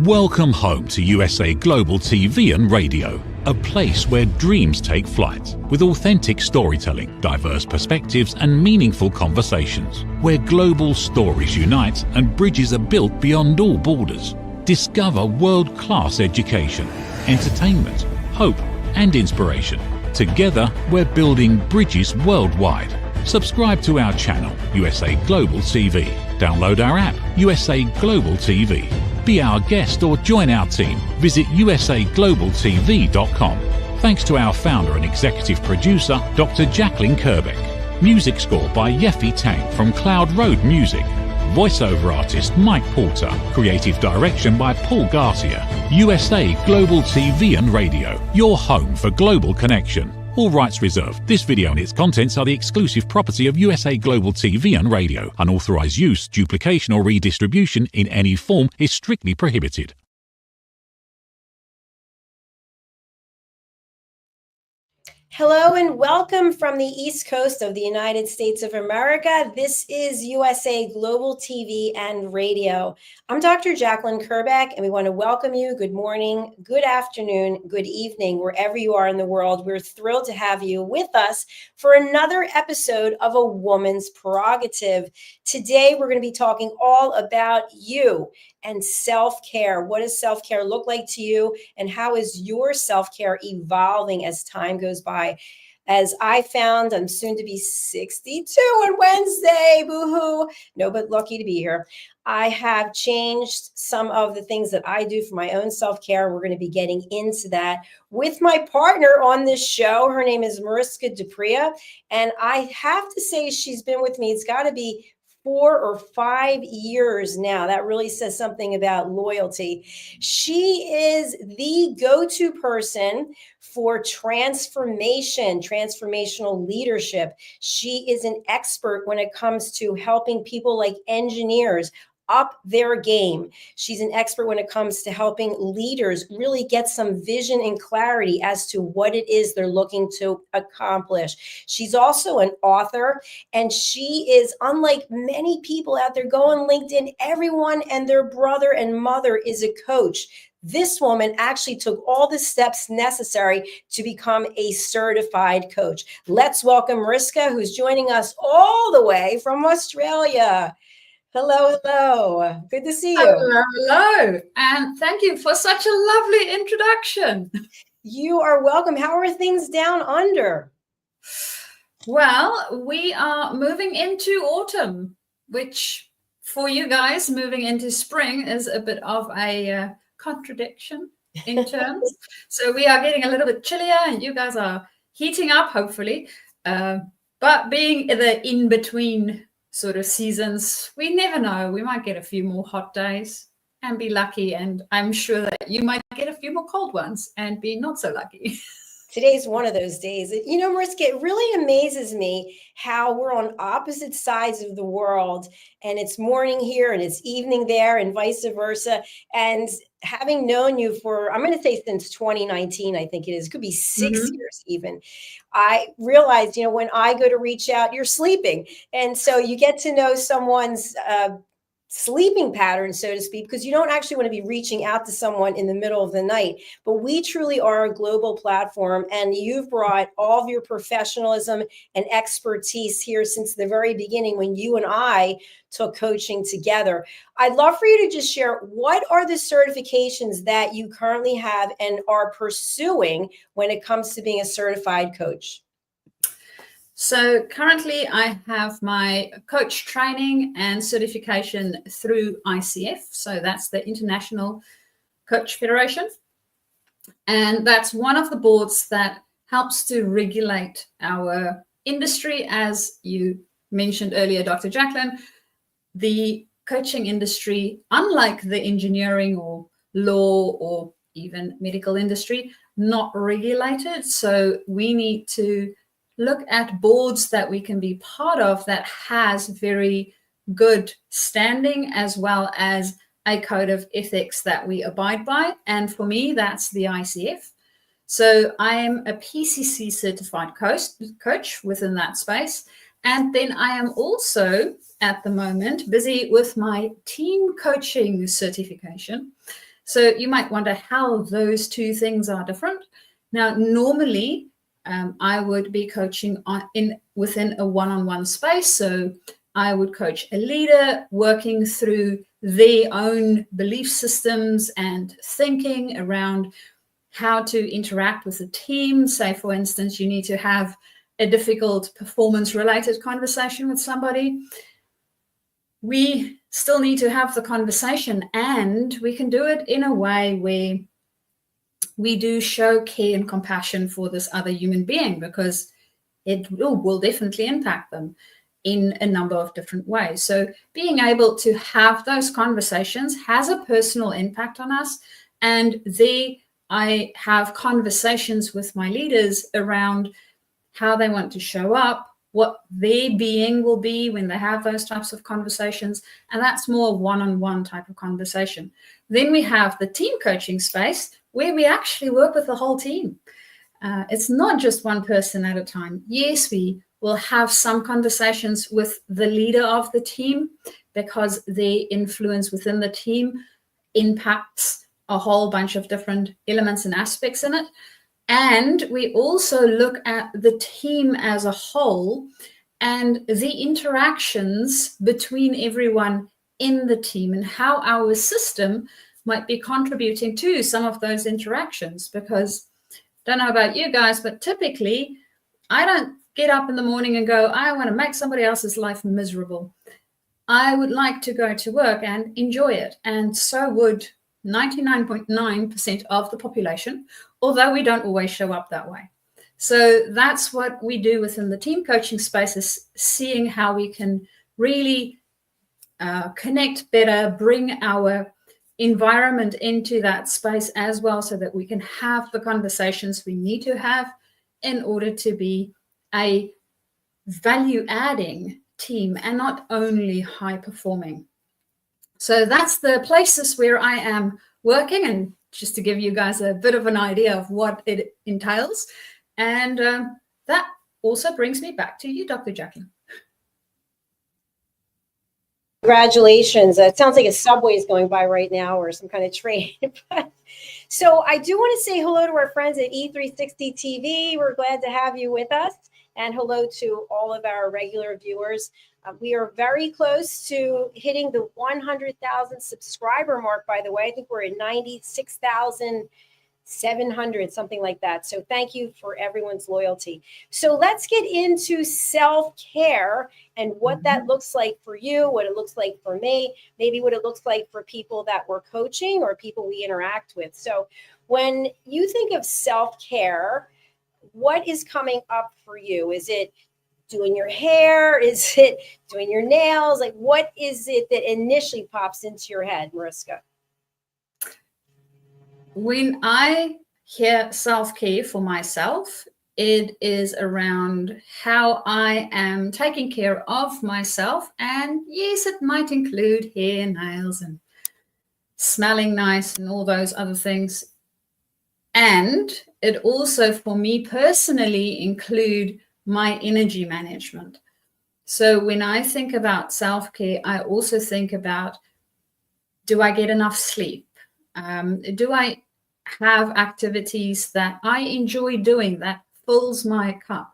Welcome home to USA Global TV and Radio, a place where dreams take flight, with authentic storytelling, diverse perspectives and meaningful conversations, where global stories unite and bridges are built beyond all borders. Discover world-class education, entertainment, hope and inspiration. Together, we're building bridges worldwide. Subscribe to our channel, USA Global TV. Download our app, USA Global TV. Be our guest or join our team. Visit usaglobaltv.com. Thanks to our founder and executive producer, Dr. Jacalyn Kerbeck. Music score by Yeffy Tang from Cloud Road Music. Voiceover artist Mike Porter. Creative direction by Paul Garcia. USA Global TV and Radio, your home for global connection. All rights reserved. This video and its contents are the exclusive property of USA Global TV and Radio. Unauthorized use, duplication or redistribution in any form is strictly prohibited. Hello and welcome from the East Coast of the United States of America. This is USA Global TV and Radio. I'm Dr. Jacalyn Kerbeck, and we want to welcome you. Good morning, good afternoon, good evening, wherever you are in the world. We're thrilled to have you with us for another episode of A Woman's Prerogative. Today, we're going to be talking all about you and self-care. What does self-care look like to you? And how is your self-care evolving as time goes by? As I found, I'm soon to be 62 on Wednesday. Boo-hoo. No, but lucky to be here. I have changed some of the things that I do for my own self-care. We're going to be getting into that with my partner on this show. Her name is MARISKA. And I have to say she's been with me. It's got to be 4 or 5 years now. That really says something about loyalty. She is the go-to person for transformation, transformational leadership. She is an expert when it comes to helping people like engineers up their game. She's an expert when it comes to helping leaders really get some vision and clarity as to what it is they're looking to accomplish. She's also an author, and she is, unlike many people out there, go on LinkedIn, everyone and their brother and mother is a coach. This woman actually took all the steps necessary to become a certified coach. Let's welcome MARISKA, who's joining us all the way from Australia. Hello, hello. Good to see you. Hello, hello. And thank you for such a lovely introduction. You are welcome. How are things down under? Well, we are moving into autumn, which for you guys, moving into spring is a bit of a contradiction in terms. So we are getting a little bit chillier and you guys are heating up, hopefully. But being the in-between sort of seasons, we never know. We might get a few more hot days and be lucky, and I'm sure that you might get a few more cold ones and be not so lucky. Today's one of those days. You know, MARISKA, it really amazes me how we're on opposite sides of the world, and it's morning here and it's evening there and vice versa. And having known you for, I'm going to say since 2019, I think it is, could be 6 years even, I realized, you know, when I go to reach out, you're sleeping. And so you get to know someone's sleeping pattern, so to speak, because you don't actually want to be reaching out to someone in the middle of the night. But we truly are a global platform, and you've brought all of your professionalism and expertise here since the very beginning when you and I took coaching together. I'd love for you to just share, what are the certifications that you currently have and are pursuing when it comes to being a certified coach? So currently I have my coach training and certification through ICF. So that's the International Coach Federation. And that's one of the boards that helps to regulate our industry. As you mentioned earlier, Dr. Jacalyn, the coaching industry, unlike the engineering or law or even medical industry, not regulated. So we need to look at boards that we can be part of that has very good standing, as well as a code of ethics that we abide by. And for me, that's the ICF. So I am a PCC certified coach within that space. And then I am also at the moment busy with my team coaching certification. So you might wonder how those two things are different. Now, normally I would be coaching within a one-on-one space. So I would coach a leader working through their own belief systems and thinking around how to interact with the team. Say, for instance, you need to have a difficult performance-related conversation with somebody. We still need to have the conversation, and we can do it in a way where we do show care and compassion for this other human being, because it will definitely impact them in a number of different ways. So being able to have those conversations has a personal impact on us. And I have conversations with my leaders around how they want to show up, what their being will be when they have those types of conversations. And that's more one-on-one type of conversation. Then we have the team coaching space, where we actually work with the whole team. It's not just one person at a time. Yes, we will have some conversations with the leader of the team, because their influence within the team impacts a whole bunch of different elements and aspects in it. And we also look at the team as a whole and the interactions between everyone in the team, and how our system might be contributing to some of those interactions. Because I don't know about you guys, but typically I don't get up in the morning and go, I want to make somebody else's life miserable. I would like to go to work and enjoy it. And so would 99.9% of the population, although we don't always show up that way. So that's what we do within the team coaching space, is seeing how we can really connect better, bring our environment into that space as well, so that we can have the conversations we need to have in order to be a value-adding team and not only high-performing. So that's the places where I am working, and just to give you guys a bit of an idea of what it entails. And that also brings me back to you, Dr. Jacalyn. Congratulations. It sounds like a subway is going by right now, or some kind of train. So I do want to say hello to our friends at E360 TV. We're glad to have you with us. And hello to all of our regular viewers. We are very close to hitting the 100,000 subscriber mark, by the way. I think we're at 96,700, something like that. So thank you for everyone's loyalty. So let's get into self-care and what that looks like for you, what it looks like for me, maybe what it looks like for people that we're coaching or people we interact with. So when you think of self-care, what is coming up for you? Is it doing your hair? Is it doing your nails? Like, what is it that initially pops into your head, Mariska? When I hear self-care for myself, it is around how I am taking care of myself. And yes, it might include hair, nails, and smelling nice and all those other things. And it also, for me personally, include my energy management. So when I think about self-care, I also think about, do I get enough sleep? Do I have activities that I enjoy doing that fills my cup?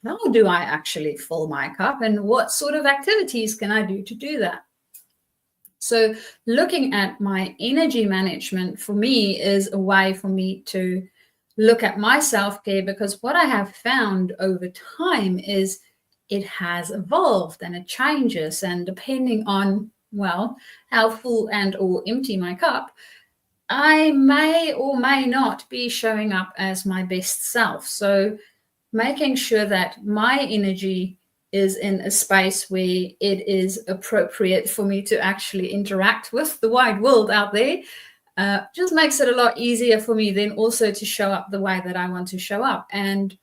How do I actually fill my cup, and what sort of activities can I do to do that? So looking at my energy management for me is a way for me to look at my self-care, because what I have found over time is it has evolved and it changes, and depending on, well, how full and or empty my cup, I may or may not be showing up as my best self. So making sure that my energy is in a space where it is appropriate for me to actually interact with the wide world out there just makes it a lot easier for me then also to show up the way that I want to show up. And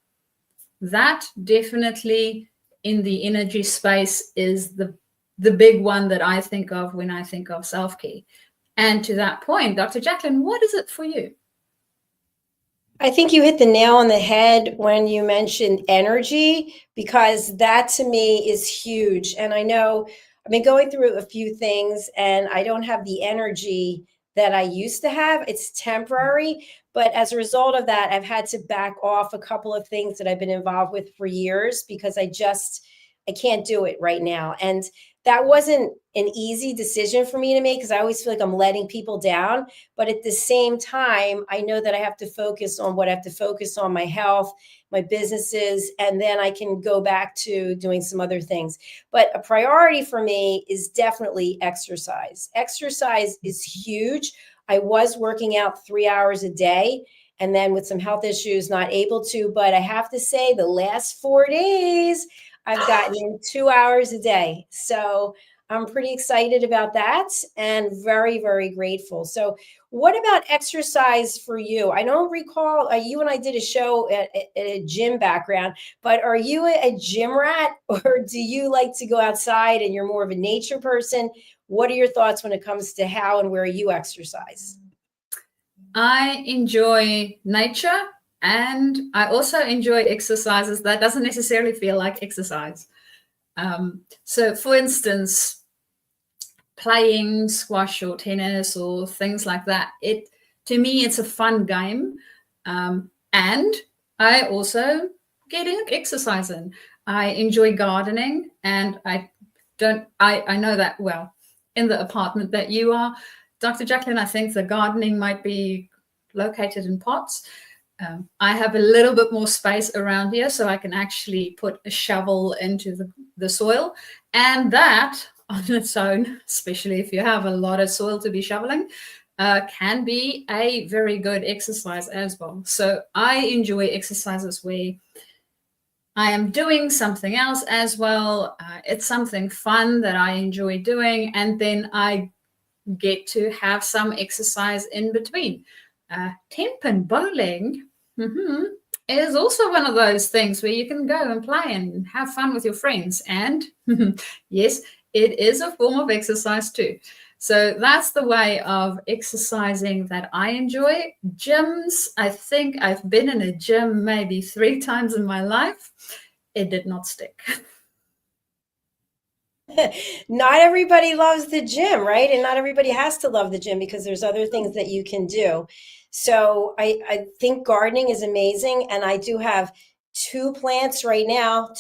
that definitely in the energy space is the big one that I think of when I think of self-care. And to that point, Dr. Jacalyn, what is it for you? I think you hit the nail on the head when you mentioned energy, because that to me is huge. And I know I've been going through a few things and I don't have the energy that I used to have. It's temporary. But as a result of that, I've had to back off a couple of things that I've been involved with for years because I can't do it right now. And that wasn't an easy decision for me to make because I always feel like I'm letting people down. But at the same time, I know that I have to focus on what I have to focus on, my health, my businesses, and then I can go back to doing some other things. But a priority for me is definitely exercise. Exercise is huge. I was working out 3 hours a day, and then with some health issues, not able to. But I have to say, the last 4 days, I've gotten in 2 hours a day. So I'm pretty excited about that and very, very grateful. So, what about exercise for you? I don't recall, you and I did a show at a gym background, but are you a gym rat or do you like to go outside and you're more of a nature person? What are your thoughts when it comes to how and where you exercise? I enjoy nature and I also enjoy exercises that doesn't necessarily feel like exercise. So for instance, playing squash or tennis or things like that, to me, it's a fun game. And I also get exercise in. I enjoy gardening, and I know that, well, in the apartment that you are, Dr. Jacalyn, I think the gardening might be located in pots. I have a little bit more space around here, so I can actually put a shovel into the soil. And that on its own, especially if you have a lot of soil to be shoveling, can be a very good exercise as well. So I enjoy exercises where I am doing something else as well. It's something fun that I enjoy doing, and then I get to have some exercise in between. 10-pin bowling is also one of those things where you can go and play and have fun with your friends. And yes, it is a form of exercise too. So that's the way of exercising that I enjoy. Gyms, I think I've been in a gym maybe 3 times in my life. It did not stick. Not everybody loves the gym, right? And not everybody has to love the gym because there's other things that you can do. So I think gardening is amazing. And I do have 2 plants right now.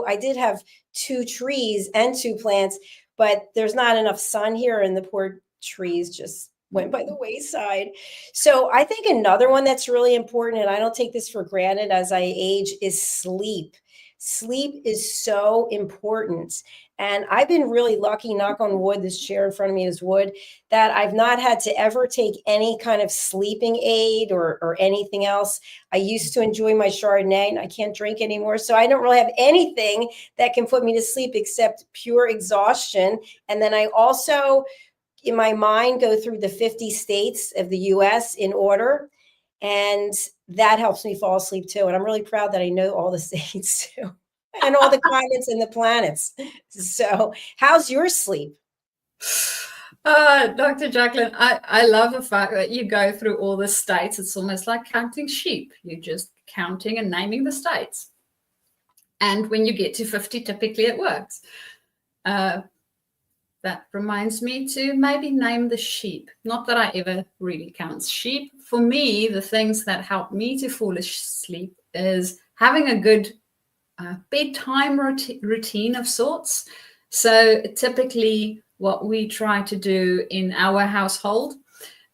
I did have 2 trees and 2 plants, but there's not enough sun here and the poor trees just went by the wayside. So I think another one that's really important, and I don't take this for granted as I age, is sleep. Sleep is so important. And I've been really lucky, knock on wood, this chair in front of me is wood, that I've not had to ever take any kind of sleeping aid or anything else. I used to enjoy my Chardonnay and I can't drink anymore. So I don't really have anything that can put me to sleep except pure exhaustion. And then I also, in my mind, go through the 50 states of the US in order. And that helps me fall asleep too. And I'm really proud that I know all the states too. And all the continents and the planets. So how's your sleep? Dr. Jacalyn, I love the fact that you go through all the states. It's almost like counting sheep. You're just counting and naming the states. And when you get to 50, typically it works. That reminds me to maybe name the sheep. Not that I ever really count sheep. For me, the things that help me to fall asleep is having a good bedtime routine of sorts. So typically what we try to do in our household,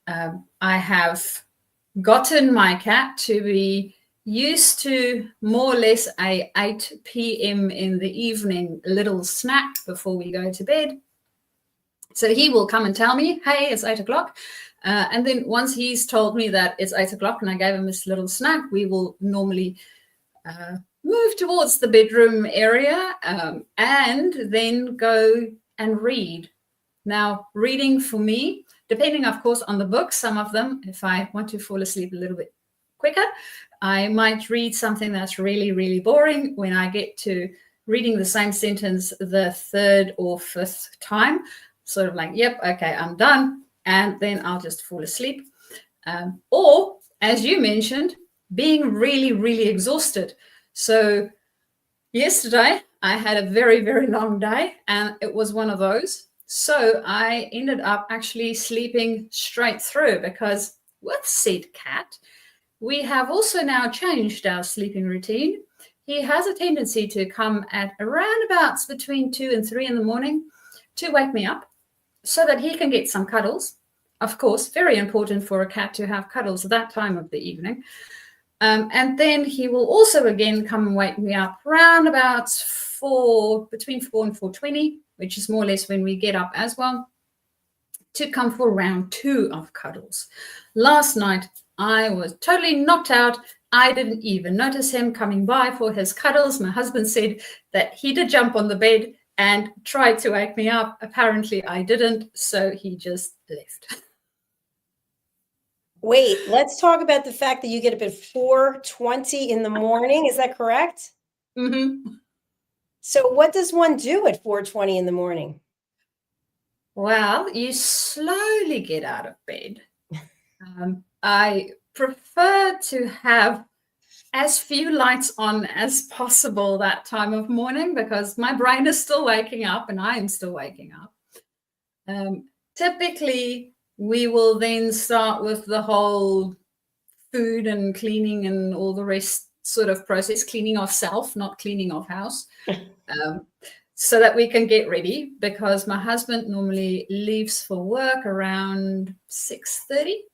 I have gotten my cat to be used to more or less a 8 p.m. in the evening little snack before we go to bed. So he will come and tell me, hey, it's 8 o'clock. And then once he's told me that it's 8 o'clock and I gave him this little snack, we will normally move towards the bedroom area and then go and read. Now, reading for me, depending, of course, on the book, some of them, if I want to fall asleep a little bit quicker, I might read something that's really, really boring. When I get to reading the same sentence the 3rd or 5th time, sort of like, yep, okay, I'm done. And then I'll just fall asleep. Or, as you mentioned, being really, really exhausted. So yesterday I had a very, very long day, and it was one of those. So I ended up actually sleeping straight through, because with said cat, we have also now changed our sleeping routine. He has a tendency to come at around about between 2 and 3 in the morning to wake me up so that he can get some cuddles. Of course, very important for a cat to have cuddles at that time of the evening. And then he will also again come and wake me up around about between 4 and 4:20, which is more or less when we get up as well, to come for round 2 of cuddles. Last night, I was totally knocked out. I didn't even notice him coming by for his cuddles. My husband said that he did jump on the bed and tried to wake me up. Apparently, I didn't, so he just left. Wait, let's talk about the fact that you get up at 4:20 in the morning. Is that correct? Mm-hmm. So what does one do at 4:20 in the morning? Well, you slowly get out of bed. I prefer to have as few lights on as possible that time of morning, because my brain is still waking up and I am still waking up. Typically, we will then start with the whole food and cleaning and all the rest sort of process, cleaning ourselves, not cleaning our house, so that we can get ready, because my husband normally leaves for work around 6:30.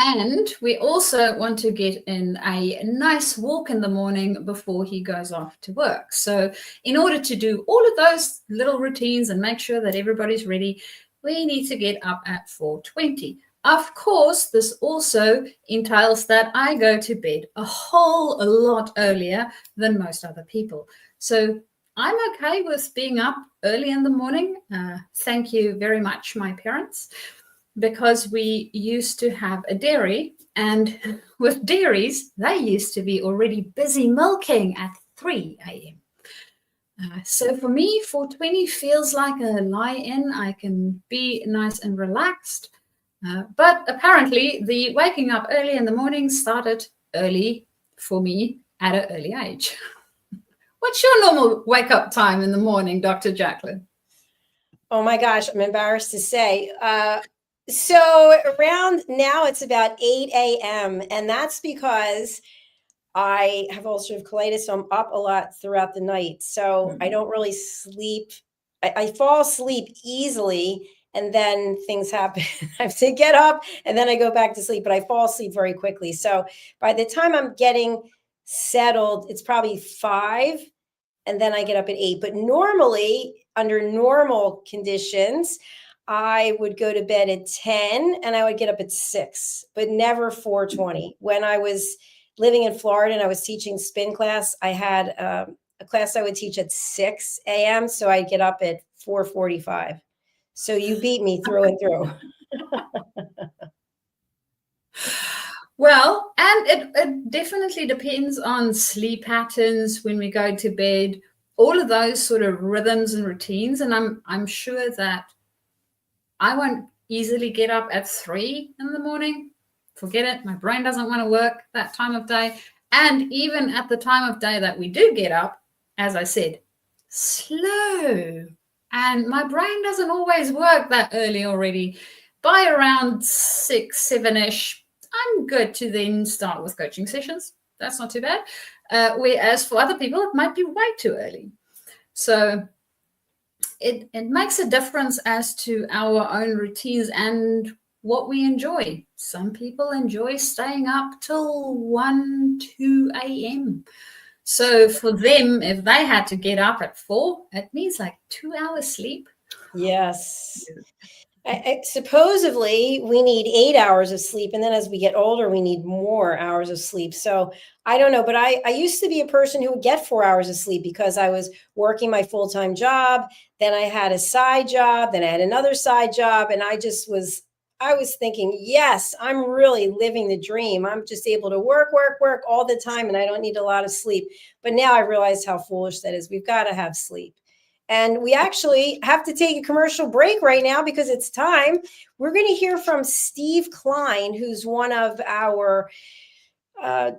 And we also want to get in a nice walk in the morning before he goes off to work. So in order to do all of those little routines and make sure that everybody's ready, we need to get up at 4:20. Of course, this also entails that I go to bed a whole lot earlier than most other people. So I'm okay with being up early in the morning. Thank you very much, my parents, because we used to have a dairy, and with dairies, they used to be already busy milking at 3 a.m. So for me, 4:20 feels like a lie-in. I can be nice and relaxed. But apparently, the waking up early in the morning started early for me at an early age. What's your normal wake-up time in the morning, Dr. Jacalyn? Oh my gosh, I'm embarrassed to say. So around now it's about 8 a.m. And that's because I have ulcerative colitis, so I'm up a lot throughout the night. So I don't really sleep. I fall asleep easily, and then things happen. I have to get up and then I go back to sleep, but I fall asleep very quickly. So by the time I'm getting settled, it's probably 5, and then I get up at 8. But normally, under normal conditions, I would go to bed at 10 and I would get up at 6, but never 4:20. When I was living in Florida and I was teaching spin class, I had a class I would teach at 6 a.m. So I'd get up at 4:45. So you beat me through and through. Well, and it definitely depends on sleep patterns when we go to bed, all of those sort of rhythms and routines. And I'm sure that I won't easily get up at 3 in the morning. Forget it. My brain doesn't want to work that time of day. And even at the time of day that we do get up, as I said, slow. And my brain doesn't always work that early already. By around 6, 7-ish, I'm good to then start with coaching sessions. That's not too bad. Whereas for other people, it might be way too early. So it makes a difference as to our own routines and what we enjoy. Some people enjoy staying up till 1, 2 a.m. So for them, if they had to get up at 4, it means like 2 hours sleep. Yes. Supposedly we need 8 hours of sleep. And then as we get older, we need more hours of sleep. So I don't know, but I used to be a person who would get 4 hours of sleep because I was working my full-time job. Then I had a side job. Then I had another side job. And I was thinking, yes, I'm really living the dream. I'm just able to work all the time. And I don't need a lot of sleep. But now I realize how foolish that is. We've got to have sleep. And we actually have to take a commercial break right now because it's time. We're going to hear from Steve Klein, who's one of our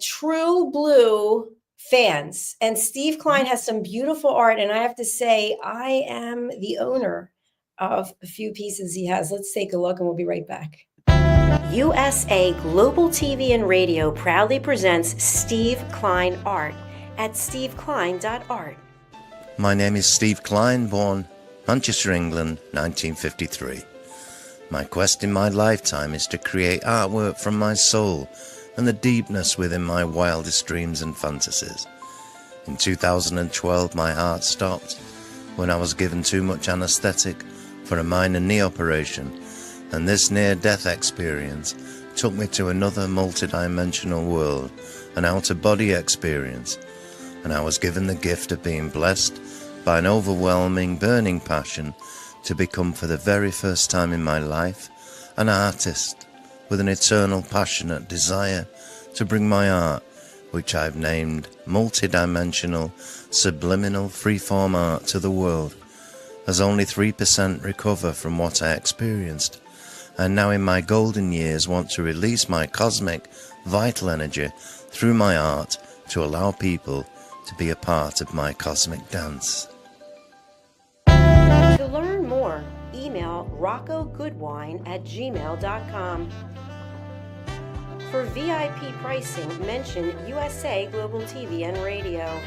True Blue fans. And Steve Klein has some beautiful art. And I have to say, I am the owner of a few pieces he has. Let's take a look and we'll be right back. USA Global TV and Radio proudly presents Steve Klein Art at steveklein.art. My name is Steve Klein, born Manchester, England, 1953. My quest in my lifetime is to create artwork from my soul and the deepness within my wildest dreams and fantasies. In 2012, my heart stopped when I was given too much anesthetic for a minor knee operation, and this near-death experience took me to another multi-dimensional world, an out-of-body experience, and I was given the gift of being blessed by an overwhelming, burning passion to become, for the very first time in my life, an artist with an eternal, passionate desire to bring my art, which I've named multi-dimensional, subliminal, freeform art, to the world, as only 3% recover from what I experienced, and now in my golden years want to release my cosmic, vital energy through my art to allow people to be a part of my cosmic dance. To learn more, email roccogoodwine@gmail.com. For VIP pricing, mention USA Global TV and Radio.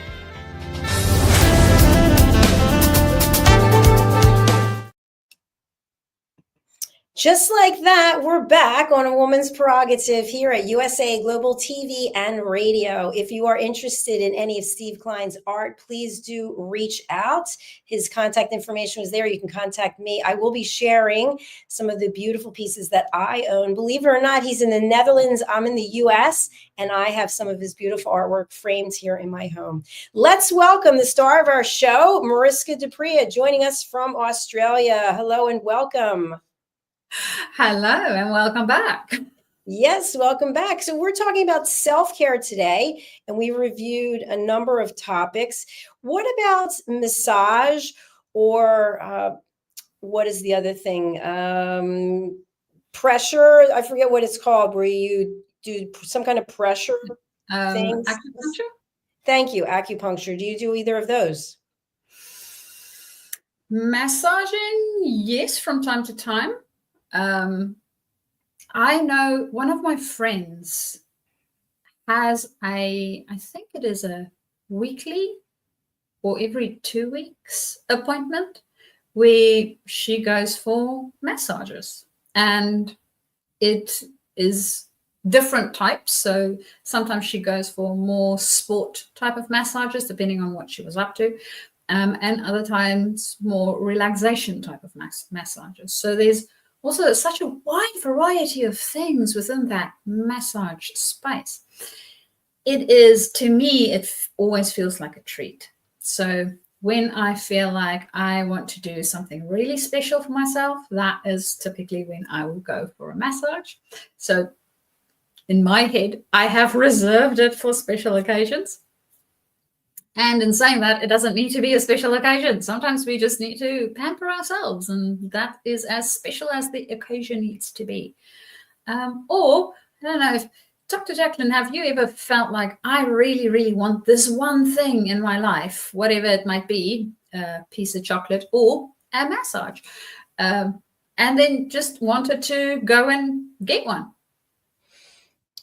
Just like that, we're back on A Woman's Prerogative here at USA Global TV and Radio. If you are interested in any of Steve Klein's art, please do reach out. His contact information is there. You can contact me. I will be sharing some of the beautiful pieces that I own. Believe it or not, he's in the Netherlands. I'm in the US, and I have some of his beautiful artwork framed here in my home. Let's welcome the star of our show, Mariska joining us from Australia. Hello and welcome. Hello and welcome back. Yes, welcome back. So we're talking about self-care today, and we reviewed a number of topics. What about massage, or what is the other thing? Pressure. I forget what it's called, where you do some kind of pressure things. Acupuncture? Thank you. Acupuncture. Do you do either of those? Massaging, yes, from time to time. I know one of my friends has I think it is a weekly or every 2 weeks appointment where she goes for massages, and it is different types. So sometimes she goes for more sport type of massages, depending on what she was up to. And other times more relaxation type of massages. So there's also such a wide variety of things within that massage space. It is, to me, it always feels like a treat. So when I feel like I want to do something really special for myself, that is typically when I will go for a massage. So in my head, I have reserved it for special occasions. And in saying that, it doesn't need to be a special occasion. Sometimes we just need to pamper ourselves, and that is as special as the occasion needs to be. Or, I don't know, if Dr. Jacalyn, have you ever felt like, I really, really want this one thing in my life, whatever it might be, a piece of chocolate or a massage, and then just wanted to go and get one?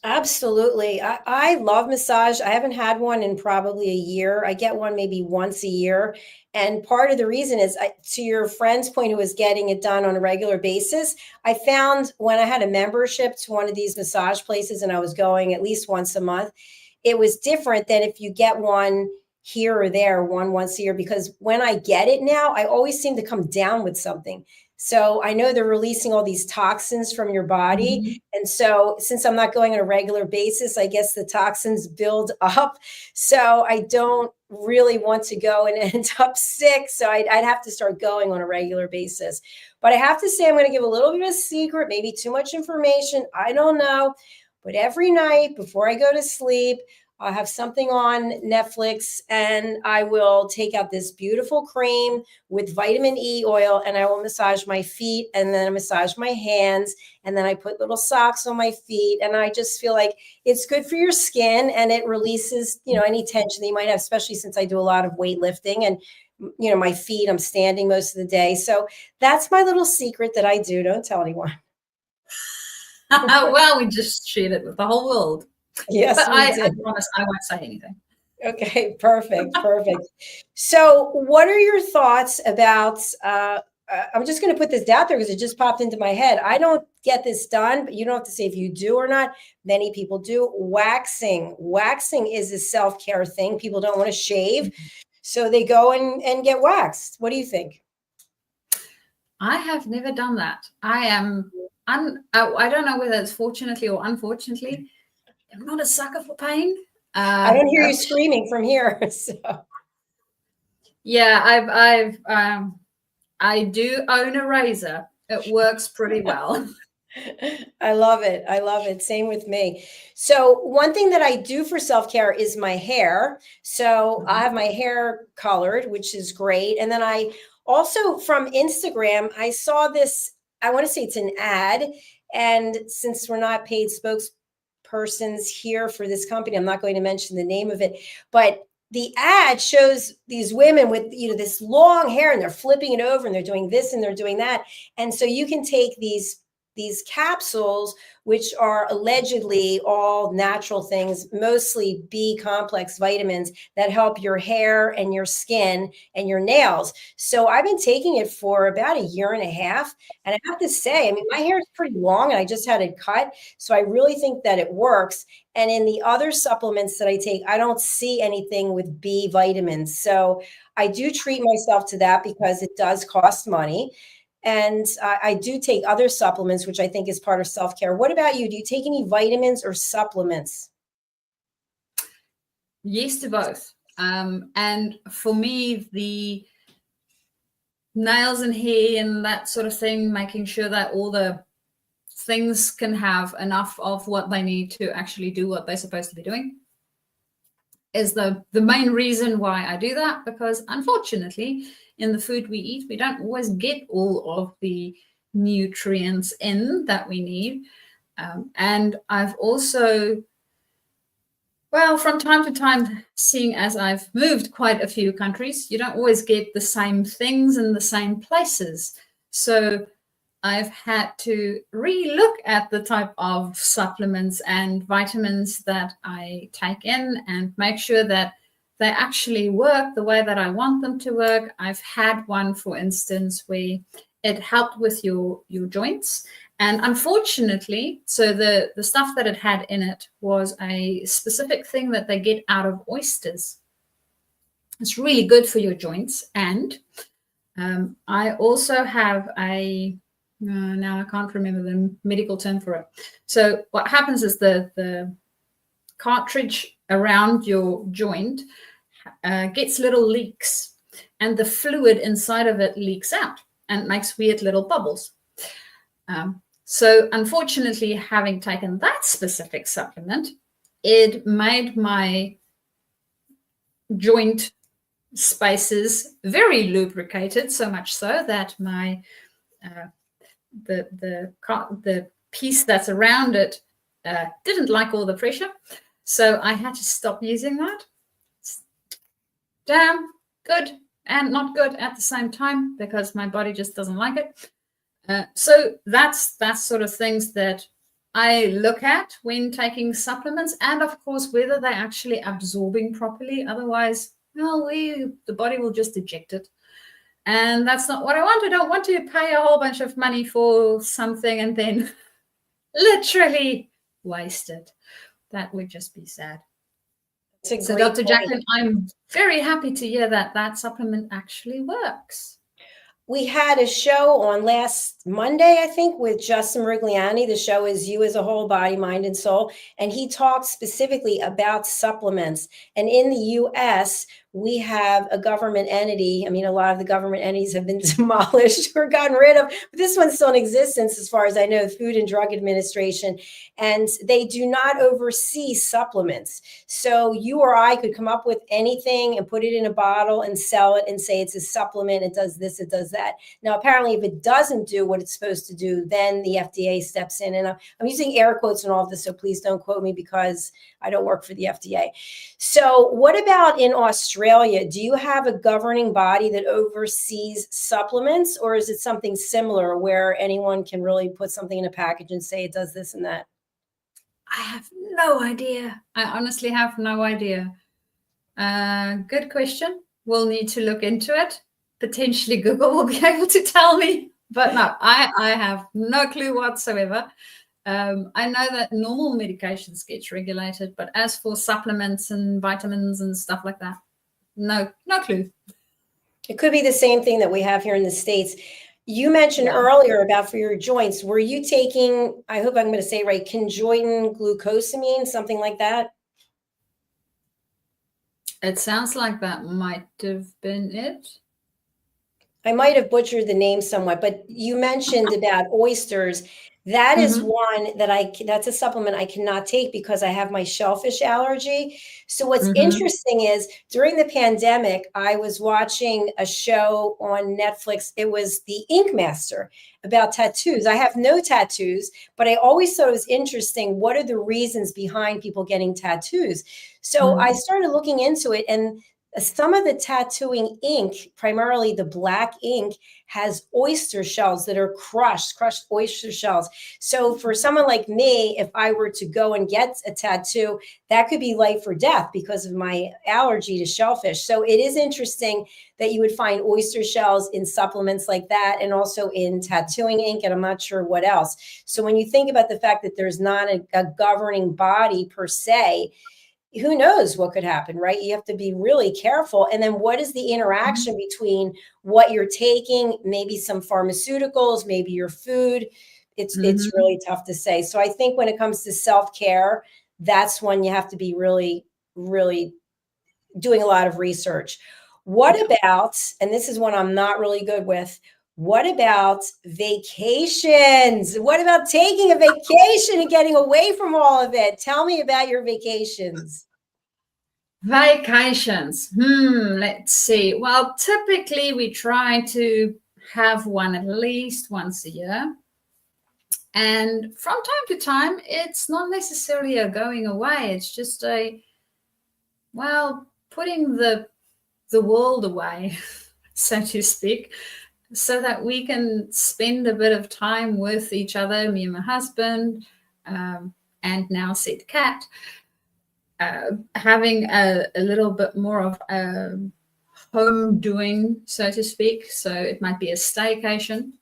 Absolutely. I love massage. I haven't had one in probably a year. I get one maybe once a year. And part of the reason is, to your friend's point, who was getting it done on a regular basis, I found when I had a membership to one of these massage places and I was going at least once a month, it was different than if you get one here or there, once a year, because when I get it now, I always seem to come down with something. So I know they're releasing all these toxins from your body. Mm-hmm. And so since I'm not going on a regular basis, I guess the toxins build up. So I don't really want to go and end up sick. So I'd have to start going on a regular basis. But I have to say, I'm going to give a little bit of a secret, maybe too much information. I don't know. But every night before I go to sleep, I'll have something on Netflix, and I will take out this beautiful cream with vitamin E oil, and I will massage my feet, and then I massage my hands, and then I put little socks on my feet, and I just feel like it's good for your skin, and it releases, any tension that you might have, especially since I do a lot of weightlifting, and my feet, I'm standing most of the day. So that's my little secret that I do. Don't tell anyone. Well, we just shared it with the whole world. Yes, but I did. promise I won't say anything. Okay, perfect. So what are your thoughts about, I'm just going to put this out there because it just popped into my head. I don't get this done, but you don't have to say if you do or not. Many people do. Waxing is a self-care thing. People don't want to shave, so they go and get waxed. What do you think? I have never done that. I don't know whether it's fortunately or unfortunately, I'm not a sucker for pain. I don't hear you screaming from here. So. Yeah, I do own a razor. It works pretty well. I love it. Same with me. So one thing that I do for self-care is my hair. So I have my hair colored, which is great. And then I also, from Instagram, I saw this, I want to say it's an ad. And since we're not paid spokespersons here for this company, I'm not going to mention the name of it, but the ad shows these women with, this long hair, and they're flipping it over, and they're doing this and they're doing that. And so you can take these capsules, which are allegedly all natural things, mostly B complex vitamins that help your hair and your skin and your nails. So I've been taking it for about a year and a half. And I have to say, my hair is pretty long, and I just had it cut. So I really think that it works. And in the other supplements that I take, I don't see anything with B vitamins. So I do treat myself to that because it does cost money. And I do take other supplements, which I think is part of self-care. What about you? Do you take any vitamins or supplements? Yes to both. And for me, the nails and hair and that sort of thing, making sure that all the things can have enough of what they need to actually do what they're supposed to be doing, is the main reason why I do that, because unfortunately in the food we eat, we don't always get all of the nutrients in that we need. And I've also, from time to time, seeing as I've moved quite a few countries, you don't always get the same things in the same places. So I've had to re-look at the type of supplements and vitamins that I take in and make sure that they actually work the way that I want them to work. I've had one, for instance, where it helped with your joints. And unfortunately, so the stuff that it had in it was a specific thing that they get out of oysters. It's really good for your joints. And I also have now I can't remember the medical term for it. So what happens is the cartridge around your joint gets little leaks, and the fluid inside of it leaks out and makes weird little bubbles. So unfortunately, having taken that specific supplement, it made my joint spaces very lubricated, so much so that my the piece that's around it didn't like all the pressure. So I had to stop using that. Damn good and not good at the same time, because my body just doesn't like it. So that's sort of things that I look at when taking supplements, and of course whether they're actually absorbing properly. Otherwise, the body will just eject it. And that's not what I want. I don't want to pay a whole bunch of money for something and then literally waste it. That would just be sad. So Dr. Jacalyn, I'm very happy to hear that supplement actually works. we had a show on last Monday, I think, with Justin Rigliani. The show is You as a Whole, Body, Mind, and Soul. And he talked specifically about supplements. And in the US, we have a government entity. I mean, a lot of the government entities have been demolished or gotten rid of. But this one's still in existence, as far as I know, the Food and Drug Administration. And they do not oversee supplements. So you or I could come up with anything and put it in a bottle and sell it and say it's a supplement. It does this, it does that. Now, apparently, if it doesn't do what it's supposed to do, then the FDA steps in. And I'm using air quotes and all of this, so please don't quote me because I don't work for the FDA. So what about in Australia? Do you have a governing body that oversees supplements, or is it something similar where anyone can really put something in a package and say it does this and that? I have no idea. I honestly have no idea. Good question. We'll need to look into it. Potentially Google will be able to tell me, but no, I have no clue whatsoever. I know that normal medications get regulated, but as for supplements and vitamins and stuff like that, no clue. It could be the same thing that we have here in the States. You mentioned earlier about for your joints, were you taking, I hope I'm going to say it right, conjoined glucosamine, something like that? It sounds like that might have been it. I might have butchered the name somewhat, but you mentioned about oysters. That is one that that's a supplement I cannot take because I have my shellfish allergy. So what's interesting is during the pandemic, I was watching a show on Netflix. It was The Ink Master about tattoos. I have no tattoos, but I always thought it was interesting. What are the reasons behind people getting tattoos? So I started looking into it, and some of the tattooing ink, primarily the black ink, has oyster shells that are crushed oyster shells. So for someone like me, if I were to go and get a tattoo, that could be life or death because of my allergy to shellfish. So it is interesting that you would find oyster shells in supplements like that and also in tattooing ink, and I'm not sure what else. So when you think about the fact that there's not a governing body per se, who knows what could happen, right? You have to be really careful. And then what is the interaction between what you're taking, maybe some pharmaceuticals, maybe your food? It's really tough to say. So I think when it comes to self-care, that's when you have to be really, really doing a lot of research. What about, and this is one I'm not really good with, what about vacations? What about taking a vacation and getting away from all of it? Tell me about your vacations. Vacations. Let's see. Well, typically we try to have one at least once a year. And from time to time, it's not necessarily a going away. It's just putting the world away, so to speak, so that we can spend a bit of time with each other, me and my husband, and now said cat, having a little bit more of home doing, so to speak. So it might be a staycation.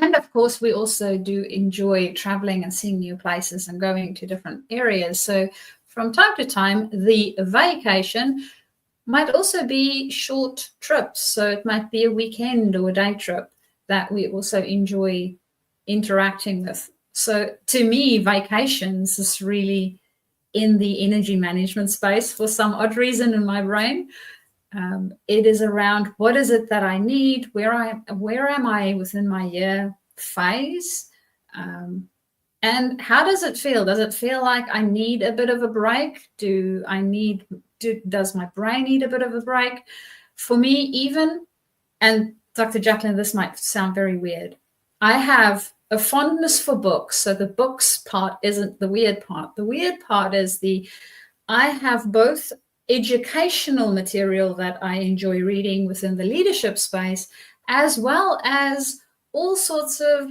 And of course, we also do enjoy traveling and seeing new places and going to different areas. So from time to time, the vacation might also be short trips. So it might be a weekend or a day trip that we also enjoy interacting with. So to me, vacations is really in the energy management space for some odd reason in my brain. It is around what is it that I need, where am I within my year phase, and how does it feel? Does it feel like I need a bit of a break? Does my brain need a bit of a break? For me, even, and Dr. Jacalyn, this might sound very weird, I have a fondness for books. So the books part isn't the weird part. The weird part is I have both educational material that I enjoy reading within the leadership space, as well as all sorts of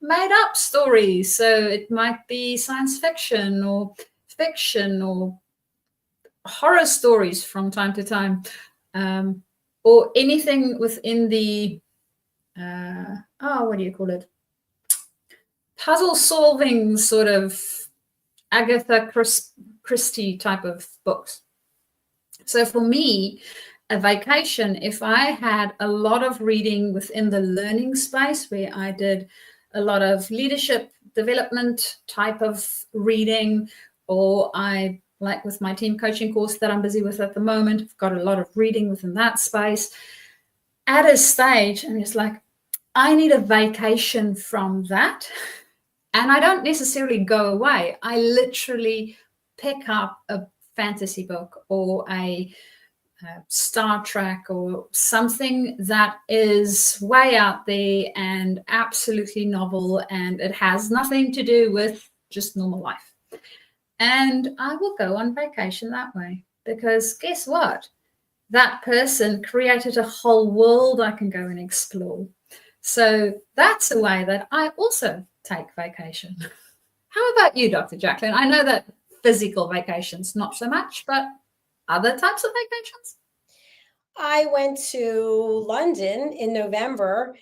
made up stories. So it might be science fiction or fiction or horror stories from time to time, or anything within the, what do you call it? Puzzle solving sort of Agatha Christie type of books. So for me, a vacation, if I had a lot of reading within the learning space where I did a lot of leadership development type of reading, or I, like with my team coaching course that I'm busy with at the moment, I've got a lot of reading within that space. At a stage, and it's like, I need a vacation from that. And I don't necessarily go away. I literally pick up a fantasy book or a Star Trek or something that is way out there and absolutely novel, and it has nothing to do with just normal life. And I will go on vacation that way, because guess what? That person created a whole world I can go and explore. So that's a way that I also take vacation. How about you, Dr. Jacalyn? I know that physical vacations, not so much, but other types of vacations? I went to London in November,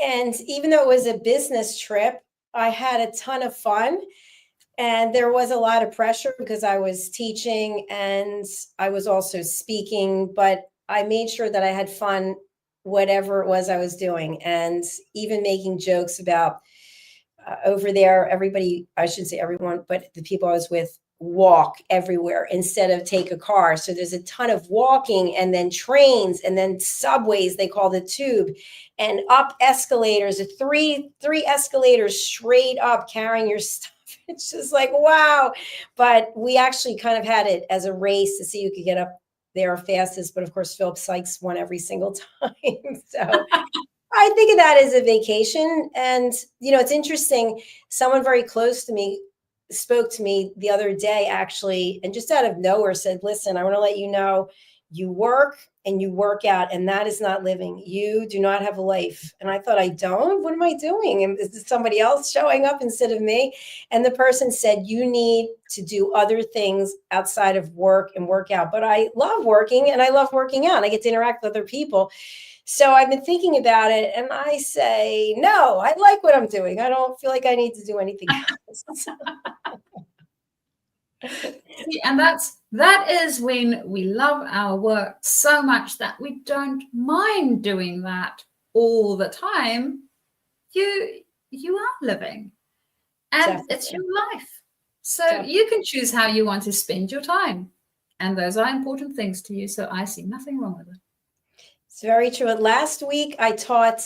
and even though it was a business trip, I had a ton of fun. And there was a lot of pressure because I was teaching and I was also speaking, but I made sure that I had fun, whatever it was I was doing, and even making jokes about over there, everybody, I should say everyone, but the people I was with walk everywhere instead of take a car. So there's a ton of walking, and then trains, and then subways, they call the tube, and up escalators, three escalators straight up carrying your stuff. It's just like, wow. But we actually kind of had it as a race to see who could get up there fastest. But of course, Philip Sykes won every single time. So I think of that as a vacation. And, you know, it's interesting. Someone very close to me spoke to me the other day, actually, and just out of nowhere said, listen, I want to let you know, you work and you work out, and that is not living. You do not have a life. And I thought, I don't? What am I doing? And is somebody else showing up instead of me? And the person said, you need to do other things outside of work and work out. But I love working and I love working out. I get to interact with other people. So I've been thinking about it, and I say, no, I like what I'm doing. I don't feel like I need to do anything else. See, and that is when we love our work so much that we don't mind doing that all the time. You are living, and Definitely. It's your life. So you can choose how you want to spend your time, and those are important things to you. So I see nothing wrong with it. It's very true. And last week I taught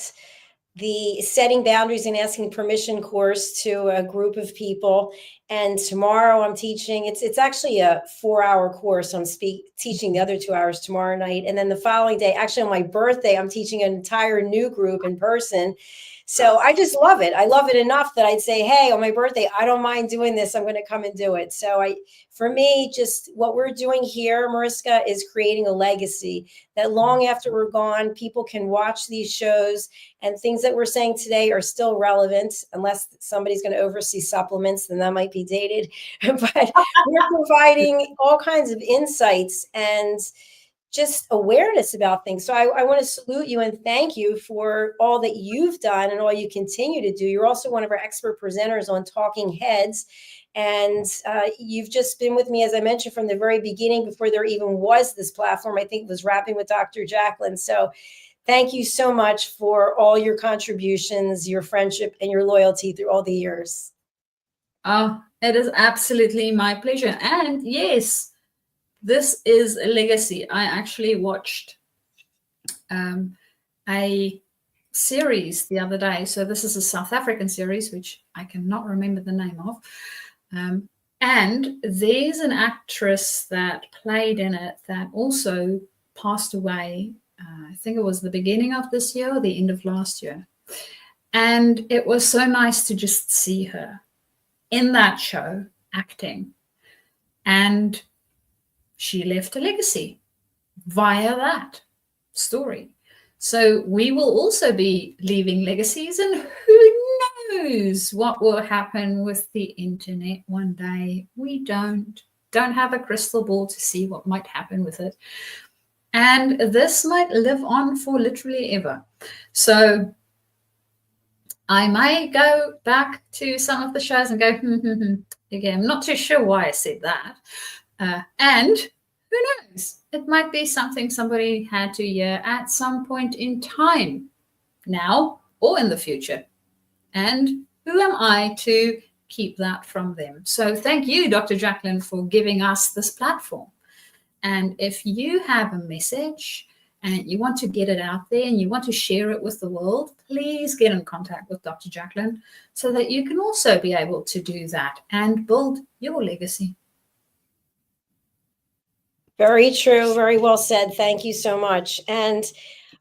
the setting boundaries and asking permission course to a group of people. And tomorrow I'm teaching, it's actually a 4-hour course. I'm teaching the other 2 hours tomorrow night. And then the following day, actually on my birthday, I'm teaching an entire new group in person. So I just love it. I love it enough that I'd say, hey, on my birthday, I don't mind doing this. I'm going to come and do it. So for me, just what we're doing here, Mariska, is creating a legacy that long after we're gone, people can watch these shows, and things that we're saying today are still relevant, unless somebody's going to oversee supplements, then that might be dated. But we're providing all kinds of insights and just awareness about things. So I want to salute you and thank you for all that you've done and all you continue to do. You're also one of our expert presenters on Talking Heads. And you've just been with me, as I mentioned, from the very beginning, before there even was this platform. I think it was Rapping with Dr. Jacalyn. So thank you so much for all your contributions, your friendship, and your loyalty through all the years. Oh, it is absolutely my pleasure. And yes, this is a legacy. I actually watched a series the other day. So this is a South African series, which I cannot remember the name of. And there's an actress that played in it that also passed away. I think it was the beginning of this year or the end of last year. And it was so nice to just see her in that show acting. And she left a legacy via that story. So we will also be leaving legacies, and who knows what will happen with the internet one day. We don't have a crystal ball to see what might happen with it. And this might live on for literally ever. So I may go back to some of the shows and go, again, I'm not too sure why I said that. And Who knows? It might be something somebody had to hear at some point in time, now or in the future. And who am I to keep that from them? So thank you, Dr. Jacalyn, for giving us this platform. And if you have a message and you want to get it out there and you want to share it with the world, please get in contact with Dr. Jacalyn so that you can also be able to do that and build your legacy. Very true. Very well said. Thank you so much. And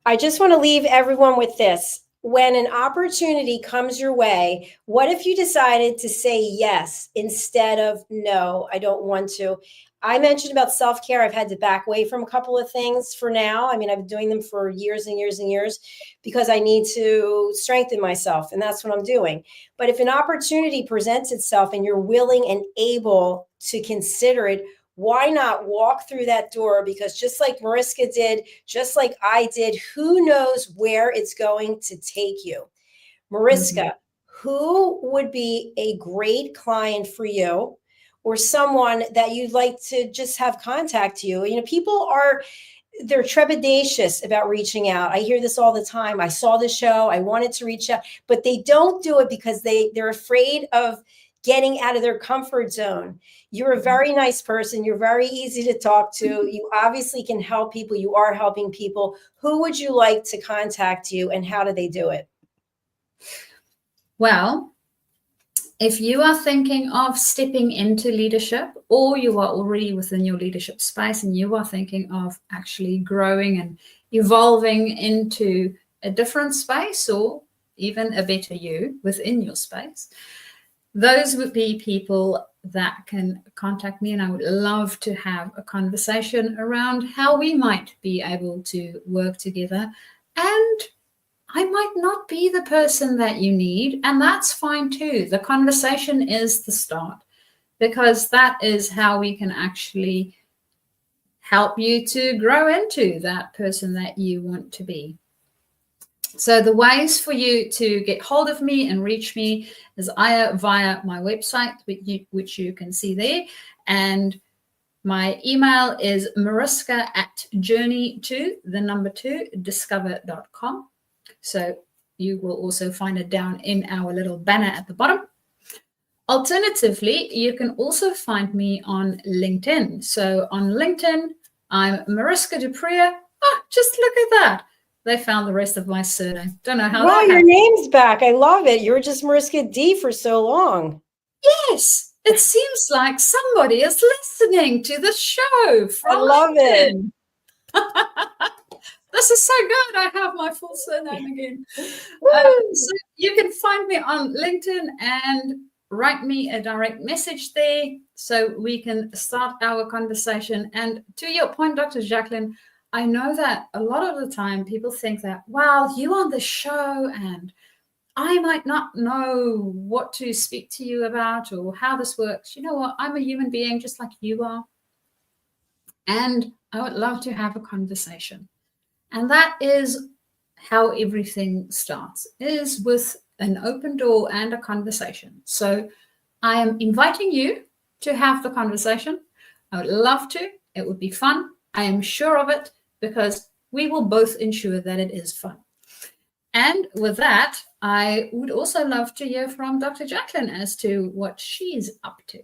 I just want to leave everyone with this. When an opportunity comes your way, what if you decided to say yes instead of no, I don't want to? I mentioned about self-care. I've had to back away from a couple of things for now. I mean, I've been doing them for years and years and years because I need to strengthen myself, and that's what I'm doing. But if an opportunity presents itself and you're willing and able to consider it, why not walk through that door? Because just like Mariska did, just like I did, who knows where it's going to take you? Mariska, who would be a great client for you, or someone that you'd like to just have contact you? You know, people they're trepidatious about reaching out. I hear this all the time. I saw the show, I wanted to reach out, but they don't do it because they're afraid of getting out of their comfort zone. You're a very nice person. You're very easy to talk to. You obviously can help people. You are helping people. Who would you like to contact you, and how do they do it? Well, if you are thinking of stepping into leadership, or you are already within your leadership space and you are thinking of actually growing and evolving into a different space or even a better you within your space, those would be people that can contact me, and I would love to have a conversation around how we might be able to work together. And I might not be the person that you need, and that's fine too. The conversation is the start, because that is how we can actually help you to grow into that person that you want to be. So the ways for you to get hold of me and reach me is either via my website, which you can see there. And my email is mariska@journey2discover.com. So you will also find it down in our little banner at the bottom. Alternatively, you can also find me on LinkedIn. So on LinkedIn, I'm Mariska du Preez. Oh, just look at that. They found the rest of my surname. Don't know how Wow, that your happened. name's back. I love it. You were just Mariska D for so long. Yes, it seems like somebody is listening to the show from I love LinkedIn. This is so good. I have my full surname again. So you can find me on LinkedIn and write me a direct message there so we can start our conversation. And to your point, Dr. Jacalyn, I know that a lot of the time people think that, wow, you on the show and I might not know what to speak to you about or how this works. You know what? I'm a human being just like you are. And I would love to have a conversation. And that is how everything starts, is with an open door and a conversation. So I am inviting you to have the conversation. I would love to. It would be fun. I am sure of it, because we will both ensure that it is fun. And with that, I would also love to hear from Dr. Jacalyn as to what she's up to.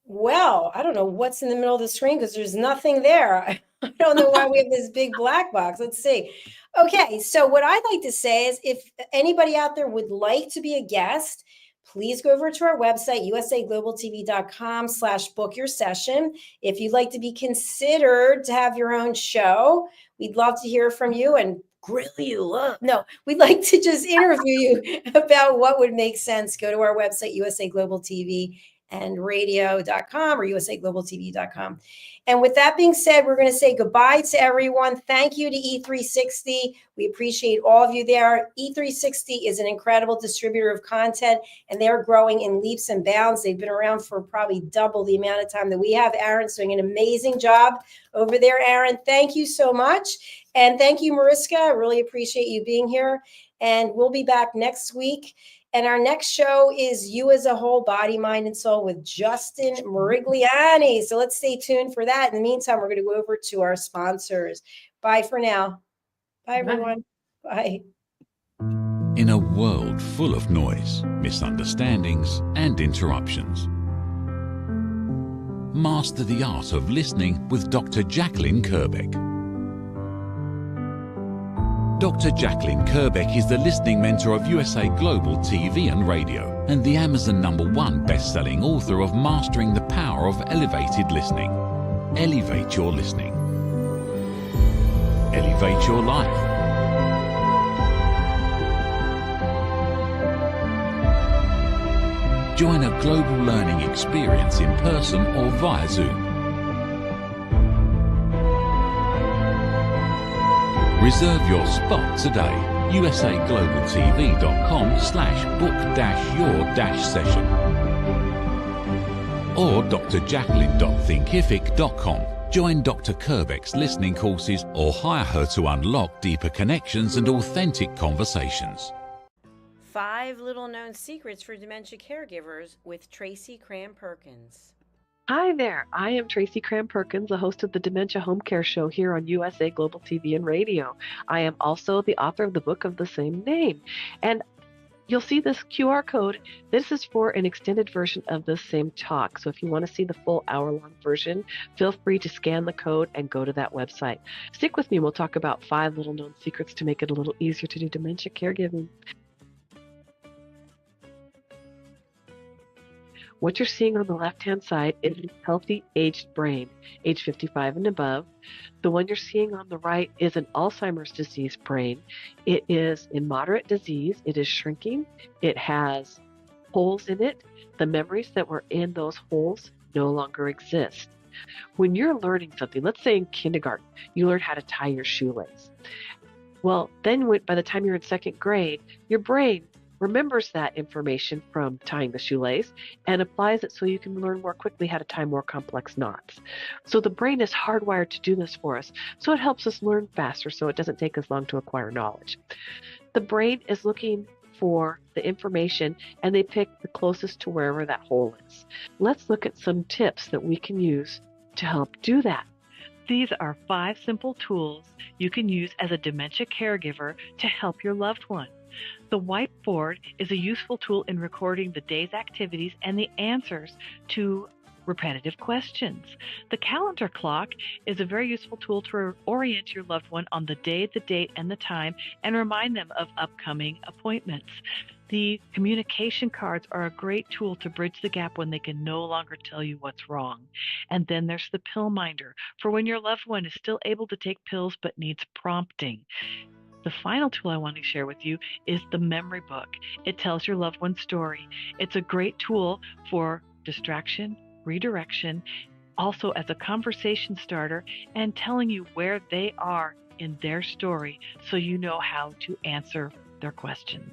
Well, I don't know what's in the middle of the screen because there's nothing there. I don't know why we have this big black box. Let's see. Okay, so what I'd like to say is if anybody out there would like to be a guest, please go over to our website, usaglobaltv.com/book your session. If you'd like to be considered to have your own show, we'd love to hear from you and grill you up. No, we'd like to just interview you about what would make sense. Go to our website, usaglobaltv.com or usaglobaltv.com. And with that being said, we're going to say goodbye to everyone. Thank you to E360. We appreciate all of you there. E360 is an incredible distributor of content, and they're growing in leaps and bounds. They've been around for probably double the amount of time that we have. Aaron's doing an amazing job over there. Aaron, thank you so much. And thank you, Mariska. I really appreciate you being here. And we'll be back next week. And our next show is You as a Whole, Body, Mind, and Soul with Justin Morigliani. So let's stay tuned for that. In the meantime, we're going to go over to our sponsors. Bye for now. Bye, everyone. Bye. In a world full of noise, misunderstandings, and interruptions, master the art of listening with Dr. Jacalyn Kerbeck. Dr. Jacalyn Kerbeck is the listening mentor of USA Global TV and Radio and the Amazon #1 best-selling author of Mastering the Power of Elevated Listening. Elevate your listening. Elevate your life. Join a global learning experience in person or via Zoom. Reserve your spot today. usaglobaltv.com/book-your-session or drjacalyn.thinkific.com. Join Dr. Kerbeck's listening courses or hire her to unlock deeper connections and authentic conversations. 5 Little Known Secrets for Dementia Caregivers with Tracy Cram-Perkins. Hi there, I am Tracy Cram-Perkins, the host of the Dementia Home Care Show here on USA Global TV and Radio. I am also the author of the book of the same name. And you'll see this QR code. This is for an extended version of the same talk. So if you want to see the full hour-long version, feel free to scan the code and go to that website. Stick with me, we'll talk about 5 little known secrets to make it a little easier to do dementia caregiving. What you're seeing on the left-hand side is a healthy aged brain, age 55 and above. The one you're seeing on the right is an Alzheimer's disease brain. It is in moderate disease. It is shrinking. It has holes in it. The memories that were in those holes no longer exist. When you're learning something, let's say in kindergarten, you learn how to tie your shoelace. Well, then by the time you're in 2nd grade, your brain remembers that information from tying the shoelace and applies it so you can learn more quickly how to tie more complex knots. So the brain is hardwired to do this for us. So it helps us learn faster so it doesn't take us long to acquire knowledge. The brain is looking for the information and they pick the closest to wherever that hole is. Let's look at some tips that we can use to help do that. These are 5 simple tools you can use as a dementia caregiver to help your loved one. The whiteboard is a useful tool in recording the day's activities and the answers to repetitive questions. The calendar clock is a very useful tool to orient your loved one on the day, the date, and the time and remind them of upcoming appointments. The communication cards are a great tool to bridge the gap when they can no longer tell you what's wrong. And then there's the pill minder for when your loved one is still able to take pills but needs prompting. The final tool I want to share with you is the memory book. It tells your loved one's story. It's a great tool for distraction, redirection, also as a conversation starter and telling you where they are in their story so you know how to answer their questions.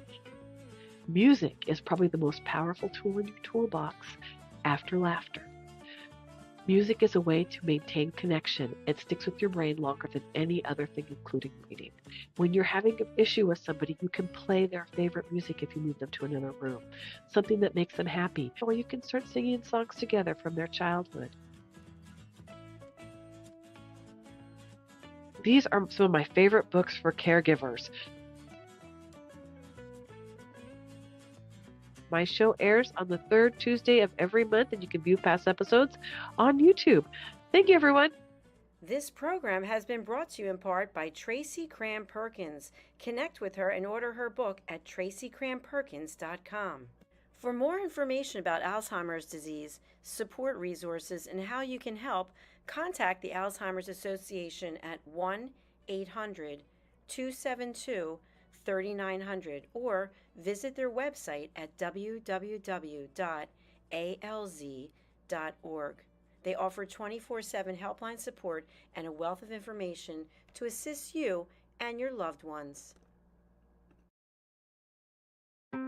Music is probably the most powerful tool in your toolbox after laughter. Music is a way to maintain connection. It sticks with your brain longer than any other thing, including reading. When you're having an issue with somebody, you can play their favorite music if you move them to another room, something that makes them happy, or you can start singing songs together from their childhood. These are some of my favorite books for caregivers. My show airs on the 3rd Tuesday of every month, and you can view past episodes on YouTube. Thank you, everyone. This program has been brought to you in part by Tracy Cram-Perkins. Connect with her and order her book at tracycramperkins.com. For more information about Alzheimer's disease, support resources, and how you can help, contact the Alzheimer's Association at 1-800-272-3900 or visit their website at www.alz.org. They offer 24/7 helpline support and a wealth of information to assist you and your loved ones.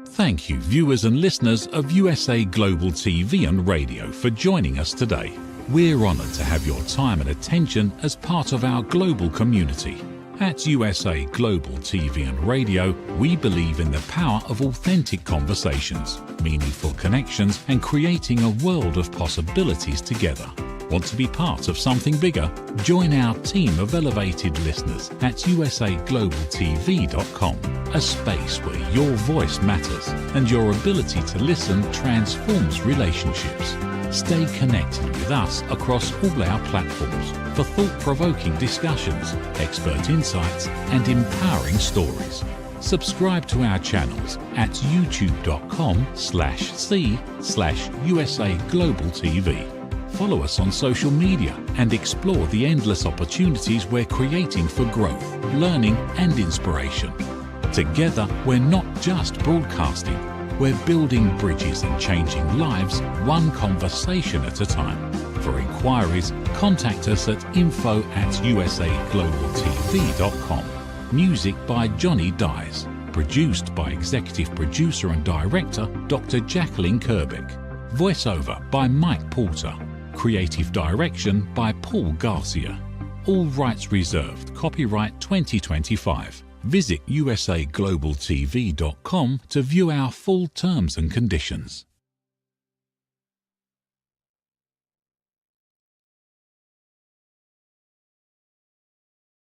Thank you, viewers and listeners of USA Global TV and Radio, for joining us today. We're honored to have your time and attention as part of our global community. At USA Global TV and Radio, we believe in the power of authentic conversations, meaningful connections, and creating a world of possibilities together. Want to be part of something bigger? Join our team of elevated listeners at usaglobaltv.com, a space where your voice matters and your ability to listen transforms relationships. Stay connected with us across all our platforms for thought-provoking discussions, expert insights, and empowering stories. Subscribe to our channels at youtube.com/c/usaglobaltv. Follow us on social media and explore the endless opportunities we're creating for growth, learning, and inspiration. Together, we're not just broadcasting, we're building bridges and changing lives one conversation at a time. For inquiries, contact us at info@usaglobaltv.com. Music by Johnny Dies. Produced by Executive Producer and Director Dr. Jacalyn Kerbeck. Voiceover by Mike Porter. Creative Direction by Paul Garcia. All rights reserved. Copyright 2025. Visit usaglobaltv.com to view our full terms and conditions.